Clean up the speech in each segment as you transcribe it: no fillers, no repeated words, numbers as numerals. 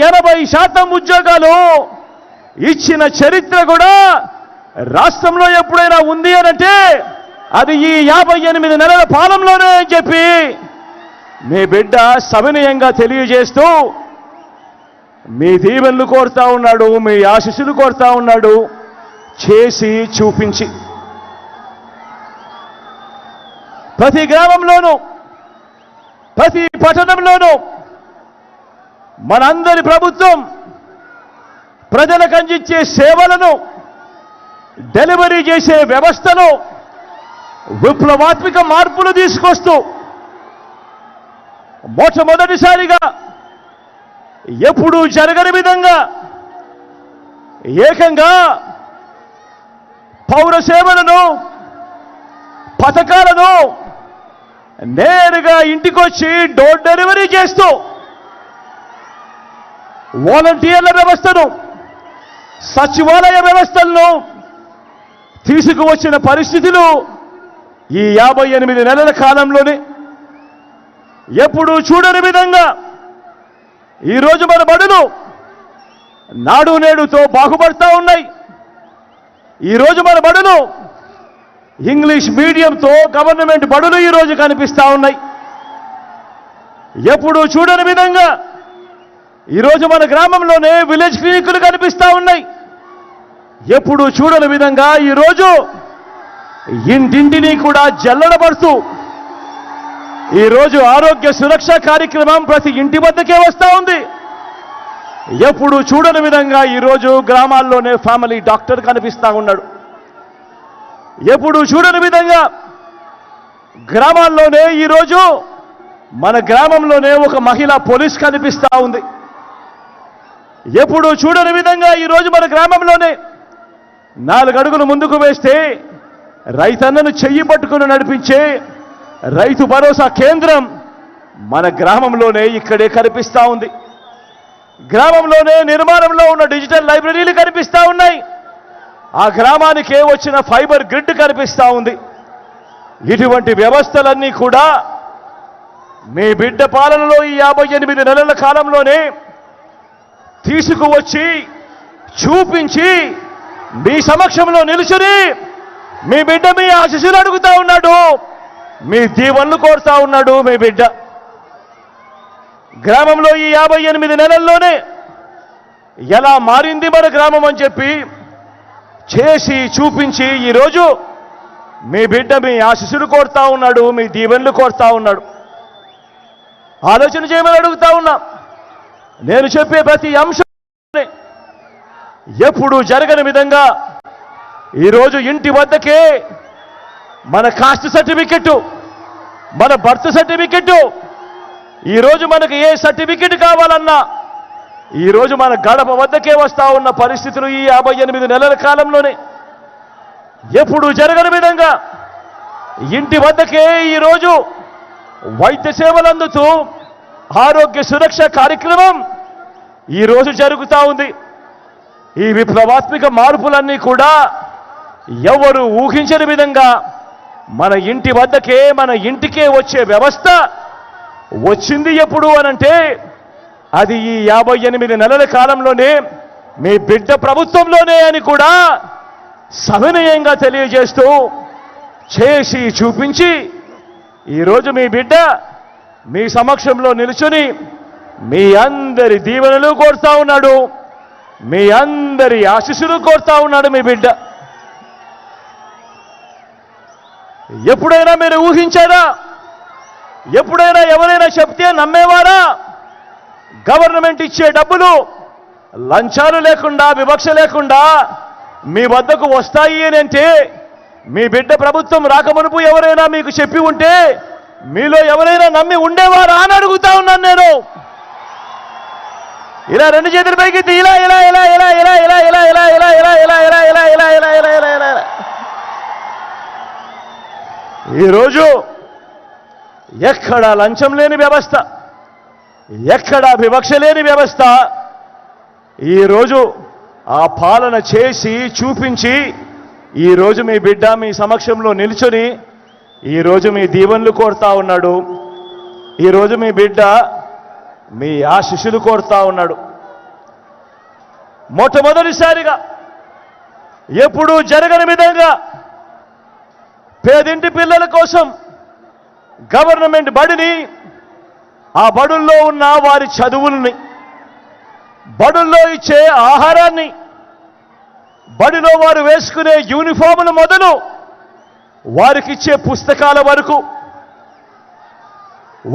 80% ఉద్యోగాలు ఇచ్చిన చరిత్ర కూడా రాష్ట్రంలో ఎప్పుడైనా ఉంది అనంటే అది ఈ 58 నెలల పాలనలోనే అని చెప్పి మీ బిడ్డ సవినయంగా తెలియజేస్తూ మీ దీవెనలు కోరుతా ఉన్నాడు, మీ ఆశీస్సులు కోరుతా ఉన్నాడు, చేసి చూపించి. ప్రతి గ్రామంలోనూ ప్రతి పట్టణంలోనూ మనందరి ప్రభుత్వం ప్రజలకు అందించే సేవలను డెలివరీ చేసే వ్యవస్థను విప్లవాత్మక మార్పులు తీసుకొస్తూ మొట్టమొదటిసారిగా ఎప్పుడూ జరగని విధంగా ఏకంగా పౌర సేవలను పథకాలను నేరుగా ఇంటికొచ్చి డోర్ డెలివరీ చేస్తూ వాలంటీర్ల వ్యవస్థను సచివాలయ వ్యవస్థలను తీసుకువచ్చిన పరిస్థితులు ఈ 58 నెలల కాలంలోనే ఎప్పుడూ చూడని విధంగా ఈరోజు మన బడులు నాడు నేడుతో బాగుపడతా ఉన్నాయి. ఈరోజు మన బడులు ఇంగ్లీష్ మీడియంతో గవర్నమెంట్ బడులు ఈరోజు కనిపిస్తూ ఉన్నాయి. ఎప్పుడూ చూడని విధంగా ఈరోజు మన గ్రామంలోనే విలేజ్ క్లినిక్లు కనిపిస్తూ ఉన్నాయి. ఎప్పుడూ చూడని విధంగా ఈరోజు ఇంటింటిని కూడా జల్లడబడుతూ ఈరోజు ఆరోగ్య సురక్ష కార్యక్రమం ప్రతి ఇంటి వద్దకే వస్తూ ఉంది. ఎప్పుడు చూడని విధంగా ఈరోజు గ్రామాల్లోనే ఫ్యామిలీ డాక్టర్ కనిపిస్తూ ఉన్నాడు. ఎప్పుడు చూడని విధంగా గ్రామాల్లోనే ఈరోజు మన గ్రామంలోనే ఒక మహిళా పోలీస్ కనిపిస్తూ ఉంది. ఎప్పుడు చూడని విధంగా ఈరోజు మన గ్రామంలోనే 4 అడుగులు ముందుకు వేస్తే రైతన్నను చెయ్యి పట్టుకుని నడిపించే రైతు భరోసా కేంద్రం మన గ్రామంలోనే ఇక్కడే కనిపిస్తూ ఉంది. గ్రామంలోనే నిర్మాణంలో ఉన్న డిజిటల్ లైబ్రరీలు కనిపిస్తూ ఉన్నాయి. ఆ గ్రామానికే వచ్చిన ఫైబర్ గ్రిడ్ కనిపిస్తూ ఉంది. ఇటువంటి వ్యవస్థలన్నీ కూడా మీ బిడ్డ పాలనలో ఈ 58 నెలల కాలంలోనే తీసుకువచ్చి చూపించి మీ సమక్షంలో నిలుచుని మీ బిడ్డ మీ ఆశీస్సులు అడుగుతా ఉన్నాడు, మీ దీవెనలు కోరుతా ఉన్నాడు. మీ బిడ్డ గ్రామంలో ఈ 58 నెలల్లోనే ఎలా మారింది మన గ్రామం అని చెప్పి చేసి చూపించి ఈరోజు మీ బిడ్డ మీ ఆశీస్సులు కోరుతా ఉన్నాడు, మీ దీవెనలు కోరుతా ఉన్నాడు. ఆలోచన చేయమని అడుగుతా ఉన్నా. నేను చెప్పే ప్రతి అంశం ఎప్పుడు జరగని విధంగా ఈరోజు ఇంటి వద్దకే మన కాస్ట్ సర్టిఫికెట్, మన బర్త్ సర్టిఫికెట్, ఈరోజు మనకు ఏ సర్టిఫికెట్ కావాలన్నా ఈరోజు మన గడప వద్దకే వస్తా ఉన్న పరిస్థితులు ఈ 58 నెలల కాలంలోనే ఎప్పుడు జరగని విధంగా ఇంటి వద్దకే ఈరోజు వైద్య సేవలు అందుతూ ఆరోగ్య సురక్ష కార్యక్రమం ఈరోజు జరుగుతూ ఉంది. ఈ విప్లవాత్మక మార్పులన్నీ కూడా ఎవరు ఊహించని విధంగా మన ఇంటి వద్దకే మన ఇంటికే వచ్చే వ్యవస్థ వచ్చింది. ఎప్పుడు అనంటే అది ఈ 58 నెలల కాలంలోనే మీ బిడ్డ ప్రభుత్వంలోనే అని కూడా సవినయంగా తెలియజేస్తూ చేసి చూపించి ఈరోజు మీ బిడ్డ మీ సమక్షంలో నిలుచుని మీ అందరి దీవెనలు కోరుతా ఉన్నాడు, మీ అందరి ఆశీస్సులు కోరుతా ఉన్నాడు మీ బిడ్డ. ఎప్పుడైనా మీరు ఊహించారా? ఎప్పుడైనా ఎవరైనా చెప్తే నమ్మేవారా? గవర్నమెంట్ ఇచ్చే డబ్బులు లంచాలు లేకుండా వివక్ష లేకుండా మీ వద్దకు వస్తాయి అని అంటే మీ బిడ్డ ప్రభుత్వం రాకమునుపు ఎవరైనా మీకు చెప్పి ఉంటే మీలో ఎవరైనా నమ్మి ఉండేవారా అని అడుగుతా ఉన్నాను నేను. ఇలా 2 చేతుల పైకి ఇలా ఇలా ఇలా ఇలా ఇలా ఇలా ఇలా ఇలా ఇలా ఇలా ఇలా ఇలా ఇలా ఇలా ఇలా ఇలా ఇలా ఇలా ఈరోజు ఎక్కడా లంచం లేని వ్యవస్థ, ఎక్కడా వివక్ష లేని వ్యవస్థ ఈరోజు ఆ పాలన చేసి చూపించి ఈరోజు మీ బిడ్డ మీ సమక్షంలో నిల్చొని ఈరోజు మీ దీవెనలు కోరుతా ఉన్నాడు. ఈరోజు మీ బిడ్డ మీ ఆశీస్సులు కోరుతా ఉన్నాడు. మొట్టమొదటిసారిగా ఎప్పుడూ జరగని విధంగా పేదింటి పిల్లల కోసం గవర్నమెంట్ బడిని, ఆ బడుల్లో ఉన్న వారి చదువుల్ని, బడుల్లో ఇచ్చే ఆహారాన్ని, బడిలో వారు వేసుకునే యూనిఫాములు మొదలు వారికిచ్చే పుస్తకాల వరకు,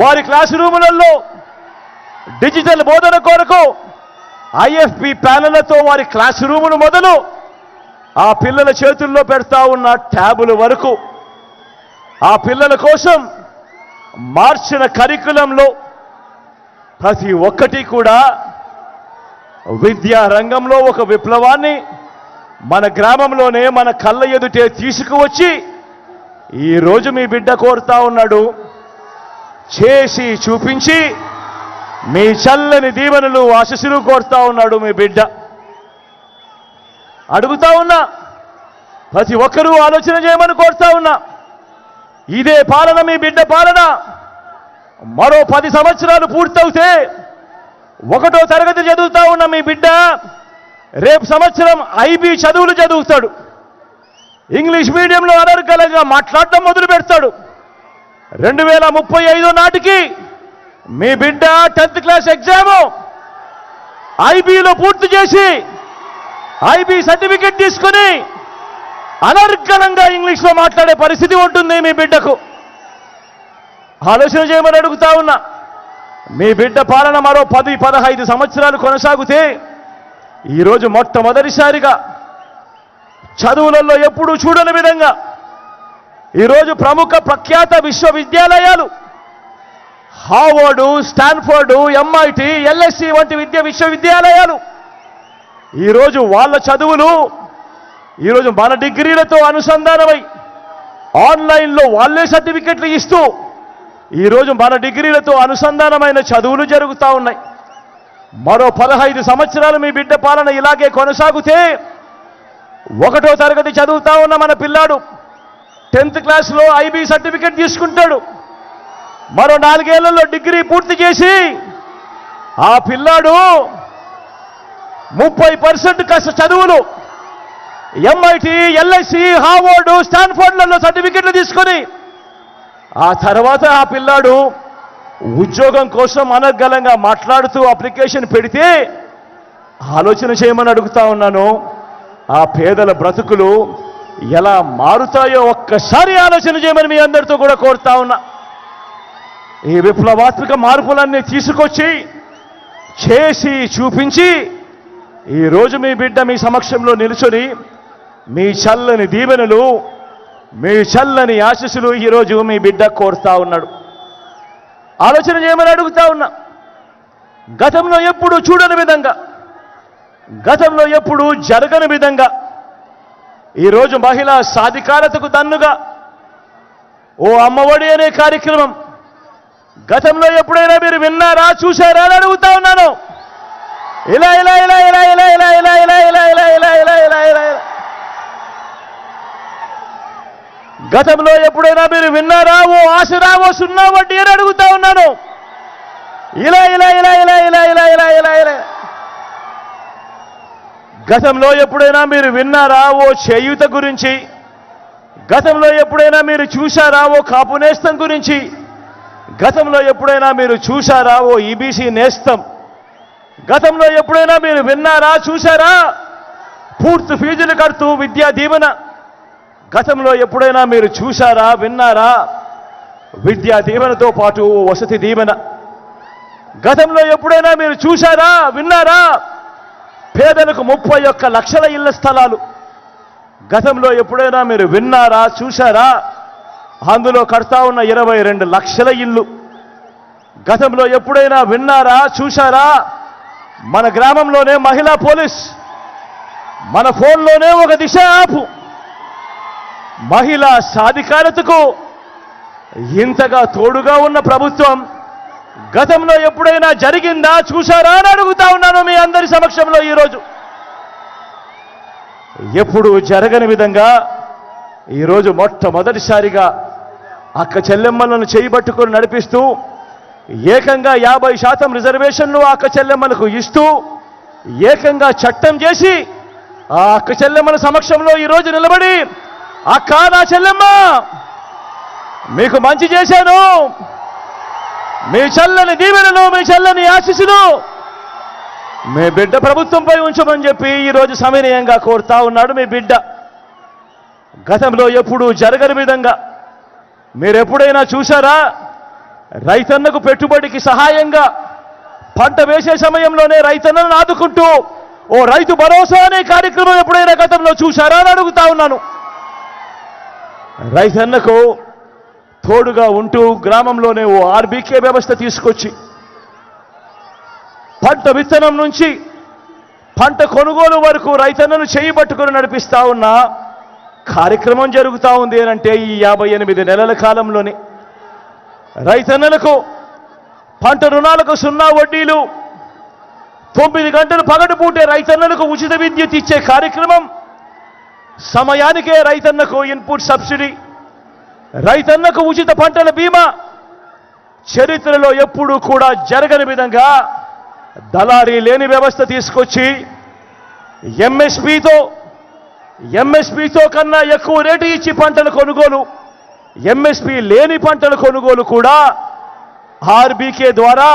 వారి క్లాస్ రూములలో డిజిటల్ బోధన కొరకు ఐఎఫ్పి ప్యానెళ్లతో వారి క్లాస్ రూములు మొదలు ఆ పిల్లల చేతుల్లో పెడతా ఉన్న ట్యాబుల వరకు, ఆ పిల్లల కోసం మార్చిన కరికులంలో ప్రతి ఒక్కటి కూడా విద్యా రంగంలో ఒక విప్లవాన్ని మన గ్రామంలోనే మన కళ్ళ ఎదుటే తీసుకువచ్చి ఈరోజు మీ బిడ్డ కోరుతా ఉన్నాడు. చేసి చూపించి మీ చల్లని దీవెనలు ఆశీస్సులు కోరుతా ఉన్నాడు మీ బిడ్డ. అడుగుతా ఉన్నా, ప్రతి ఒక్కరూ ఆలోచన చేయమని కోరుతా ఉన్నా. ఇదే పాలన మీ బిడ్డ పాలన. మరో 10 సంవత్సరాలు పూర్తవుతే 1వ తరగతి చదువుతా ఉన్న మీ బిడ్డ రేపు సంవత్సరం ఐబీ చదువులు చదువుతాడు. ఇంగ్లీష్ మీడియంలో అనర్గళంగా మాట్లాడటం మొదలు పెడతాడు. 2035 నాటికి మీ బిడ్డ 10th క్లాస్ ఎగ్జాము ఐబీలో పూర్తి చేసి ఐబీ సర్టిఫికెట్ తీసుకుని అనర్గళంగా ఇంగ్లీష్లో మాట్లాడే పరిస్థితి ఉంటుంది మీ బిడ్డకు. ఆలోచన చేయమని అడుగుతా ఉన్నా. మీ బిడ్డ పాలన మరో 10-15 సంవత్సరాలు కొనసాగితే ఈరోజు మొట్టమొదటిసారిగా చదువులలో ఎప్పుడూ చూడని విధంగా ఈరోజు ప్రముఖ ప్రఖ్యాత విశ్వవిద్యాలయాలు హార్వర్డ్, స్టాన్ఫోర్డ్, ఎంఐటి, ఎల్ఎస్సి వంటి విశ్వవిద్యాలయాలు ఈరోజు వాళ్ళ చదువులు ఈరోజు మన డిగ్రీలతో అనుసంధానమై ఆన్లైన్లో వాళ్ళే సర్టిఫికెట్లు ఇస్తూ ఈరోజు మన డిగ్రీలతో అనుసంధానమైన చదువులు జరుగుతూ ఉన్నాయి. మరో 15 సంవత్సరాలు మీ బిడ్డ పాలన ఇలాగే కొనసాగితే 1వ తరగతి చదువుతా ఉన్న మన పిల్లాడు 10th క్లాస్లో ఐబీ సర్టిఫికెట్ తీసుకుంటాడు. మరో 4 ఏళ్లలో డిగ్రీ పూర్తి చేసి ఆ పిల్లాడు 30% చదువులు ఎంఐటి, ఎల్ఐసి, హార్వర్డ్, స్టాన్ఫోర్డ్లలో సర్టిఫికెట్లు తీసుకొని ఆ తర్వాత ఆ పిల్లాడు ఉద్యోగం కోసం అనర్గళంగా మాట్లాడుతూ అప్లికేషన్ పెడితే ఆలోచన చేయమని అడుగుతా ఉన్నాను. ఆ పేదల బ్రతుకులు ఎలా మారుతాయో ఒక్కసారి ఆలోచన చేయమని మీ అందరితో కూడా కోరుతా ఉన్నా. ఈ విప్లవాత్మక మార్పులన్నీ తీసుకొచ్చి చేసి చూపించి ఈరోజు మీ బిడ్డ మీ సమక్షంలో నిలుచొని మీ చల్లని దీవెనలు, మీ చల్లని ఆశీస్సులు ఈరోజు మీ బిడ్డ కోరుతా ఉన్నాడు. ఆలోచన చేయమని అడుగుతా ఉన్నా. గతంలో ఎప్పుడూ చూడని విధంగా, గతంలో ఎప్పుడూ జరగని విధంగా ఈరోజు మహిళా సాధికారతకు దన్నుగా ఓ అమ్మఒడి అనే కార్యక్రమం గతంలో ఎప్పుడైనా మీరు విన్నారా, చూశారా అని అడుగుతా ఉన్నాను. ఇలా ఇలా ఇలా ఇలా ఇలా ఇలా ఇలా ఇలా ఇలా ఇలా ఇలా ఇలా ఇలా ఇలా ఇలా గతంలో ఎప్పుడైనా మీరు విన్నారా ఓ ఆసరా, ఓ సున్నా వడ్డీ అని అడుగుతా ఉన్నాను. ఇలా ఇలా ఇలా ఇలా ఇలా ఇలా ఇలా ఇలా ఇలా గతంలో ఎప్పుడైనా మీరు విన్నారా ఓ చేయూత గురించి? గతంలో ఎప్పుడైనా మీరు చూశారా ఓ కాపు నేస్తం గురించి? గతంలో ఎప్పుడైనా మీరు చూశారా ఓ ఈబీసీ నేస్తం? గతంలో ఎప్పుడైనా మీరు విన్నారా, చూశారా పూర్తి ఫీజులు కడుతూ విద్యా దీవెన? గతంలో ఎప్పుడైనా మీరు చూశారా, విన్నారా విద్యా దీవెనతో పాటు వసతి దీవెన? గతంలో ఎప్పుడైనా మీరు చూశారా, విన్నారా పేదలకు 31 లక్షల ఇళ్ల స్థలాలు? గతంలో ఎప్పుడైనా మీరు విన్నారా, చూశారా అందులో కడతా ఉన్న 22 లక్షల ఇళ్ళు? గతంలో ఎప్పుడైనా విన్నారా, చూశారా మన గ్రామంలోనే మహిళా పోలీస్, మన ఫోన్లోనే ఒక దిశ యాప్ మహిళా సాధికారతకు ఇంతగా తోడుగా ఉన్న ప్రభుత్వం గతంలో ఎప్పుడైనా జరిగిందా, చూశారా అని అడుగుతా ఉన్నాను మీ అందరి సమక్షంలో ఈరోజు. ఎప్పుడు జరగని విధంగా ఈరోజు మొట్టమొదటిసారిగా అక్క చెల్లెమ్మలను చేయబట్టుకొని నడిపిస్తూ ఏకంగా 50% రిజర్వేషన్లు అక్క చెల్లెమ్మలకు ఇస్తూ ఏకంగా చట్టం చేసి ఆ అక్క చెల్లెమ్మల సమక్షంలో ఈరోజు నిలబడి, అక్క నా చెల్లెమ్మ మీకు మంచి చేశాను, మీ చల్లని దీవెనలు, మీ చల్లని ఆశీస్సులు మీ బిడ్డ ప్రభుత్వంపై ఉంచమని చెప్పి ఈరోజు సవినయంగా కోరుతా ఉన్నాడు మీ బిడ్డ. గతంలో ఎప్పుడూ జరగని విధంగా మీరెప్పుడైనా చూశారా? రైతన్నకు పెట్టుబడికి సహాయంగా పంట వేసే సమయంలోనే రైతన్నను ఆదుకుంటూ ఓ రైతు భరోసా అనే కార్యక్రమం ఎప్పుడైనా గతంలో చూశారా అని అడుగుతా ఉన్నాను. రైతన్నకు తోడుగా ఉంటూ గ్రామంలోనే ఓ ఆర్బీకే వ్యవస్థ తీసుకొచ్చి పంట విత్తనం నుంచి పంట కొనుగోలు వరకు రైతన్నను చేయబట్టుకుని నడిపిస్తా ఉన్న కార్యక్రమం జరుగుతూ ఉంది అంటే ఈ 58 నెలల కాలంలోనే రైతన్నలకు పంట రుణాలకు 0 వడ్డీలు, 9 గంటలు పగటిపూటే రైతన్నలకు ఉచిత విద్యుత్ ఇచ్చే కార్యక్రమం, సమయానికే రైతన్నకు ఇన్పుట్ సబ్సిడీ, రైతన్నకు ఉచిత పంటల బీమా, చరిత్రలో ఎప్పుడూ కూడా జరగని విధంగా దళారీ లేని వ్యవస్థ తీసుకొచ్చి ఎంఎస్పీతో కన్నా ఎక్కువ రేటు ఇచ్చి పంటల కొనుగోలు, ఎంఎస్పీ లేని పంటల కొనుగోలు కూడా ఆర్బీకే ద్వారా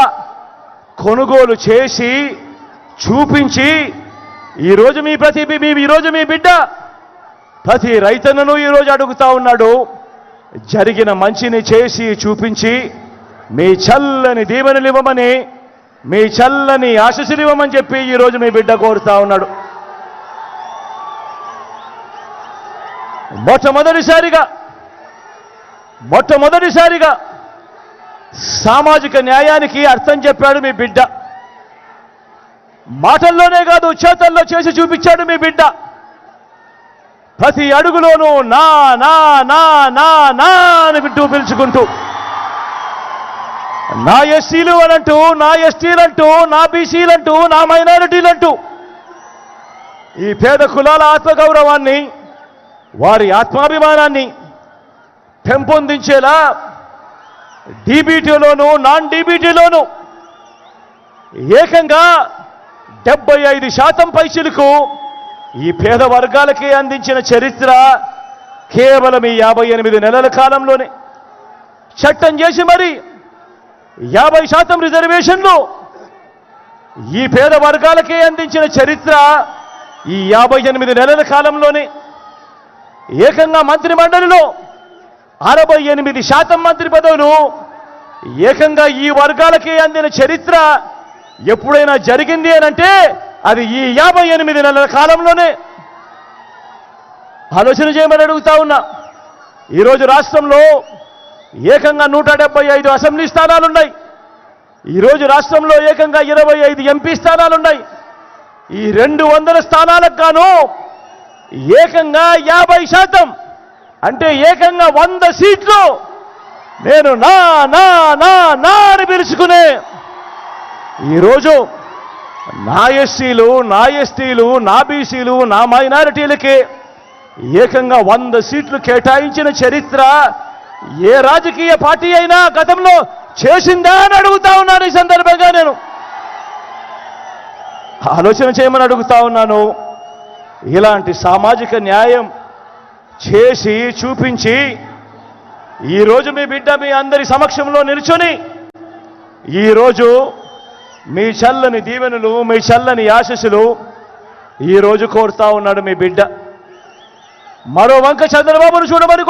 కొనుగోలు చేసి చూపించి ఈరోజు మీ బిడ్డ ప్రతి రైతన్నను ఈరోజు అడుగుతా ఉన్నాడు. జరిగిన మంచిని చేసి చూపించి మీ చల్లని దీవెనలు ఇవ్వమని, మీ చల్లని ఆశీస్సులు ఇవ్వమని చెప్పి ఈరోజు మీ బిడ్డ కోరుతా ఉన్నాడు. మొట్టమొదటిసారిగా సామాజిక న్యాయానికి అర్థం చెప్పాడు మీ బిడ్డ. మాటల్లోనే కాదు, చేతల్లో చేసి చూపించాడు మీ బిడ్డ. ప్రతి అడుగులోనూ నా నా నా నా నా అని బిడ్డు పిలుచుకుంటూ నా ఎస్సీలు అనంటూ, నా ఎస్టీలంటూ, నా బీసీలంటూ, నా మైనారిటీలంటూ ఈ పేద కులాల ఆత్మగౌరవాన్ని, వారి ఆత్మాభిమానాన్ని పెంపొందించేలా డీబీటీలోనూ నాన్ డీబీటీలోనూ ఏకంగా 75% పైచిలకు ఈ పేద వర్గాలకే అందించిన చరిత్ర కేవలం ఈ 58 నెలల కాలంలోనే. చట్టం చేసి మరి 50% రిజర్వేషన్లు ఈ పేద వర్గాలకే అందించిన చరిత్ర ఈ 58 నెలల కాలంలోనే. ఏకంగా మంత్రి మండలిలో 68% మంత్రి పదవులు ఏకంగా ఈ వర్గాలకే అందిన చరిత్ర ఎప్పుడైనా జరిగింది అనంటే అది ఈ 58 నెలల కాలంలోనే. ఆలోచన చేయమని అడుగుతా ఉన్నా. ఈరోజు రాష్ట్రంలో ఏకంగా 175 అసెంబ్లీ స్థానాలున్నాయి. ఈరోజు రాష్ట్రంలో ఏకంగా 25 ఎంపీ స్థానాలున్నాయి. ఈ 200 స్థానాలకు గాను ఏకంగా 50% అంటే ఏకంగా 100 సీట్లు నేను నా నా నా నా అని పిలుచుకునే ఈరోజు నా ఎస్సీలు, నా ఎస్టీలు, నా బీసీలు, నా మైనారిటీలకి ఏకంగా 100 సీట్లు కేటాయించిన చరిత్ర ఏ రాజకీయ పార్టీ అయినా గతంలో చేసిందా అని అడుగుతా ఉన్నాను. ఈ సందర్భంగా నేను ఆలోచన చేయమని అడుగుతా ఉన్నాను. ఇలాంటి సామాజిక న్యాయం చేసి చూపించి ఈరోజు మీ బిడ్డ మీ అందరి సమక్షంలో నిల్చొని ఈరోజు మీ చల్లని దీవెనలు, మీ చల్లని ఆశీస్సులు ఈరోజు కోరుతా ఉన్నాడు మీ బిడ్డ. మరో వంక చంద్రబాబును చూడమని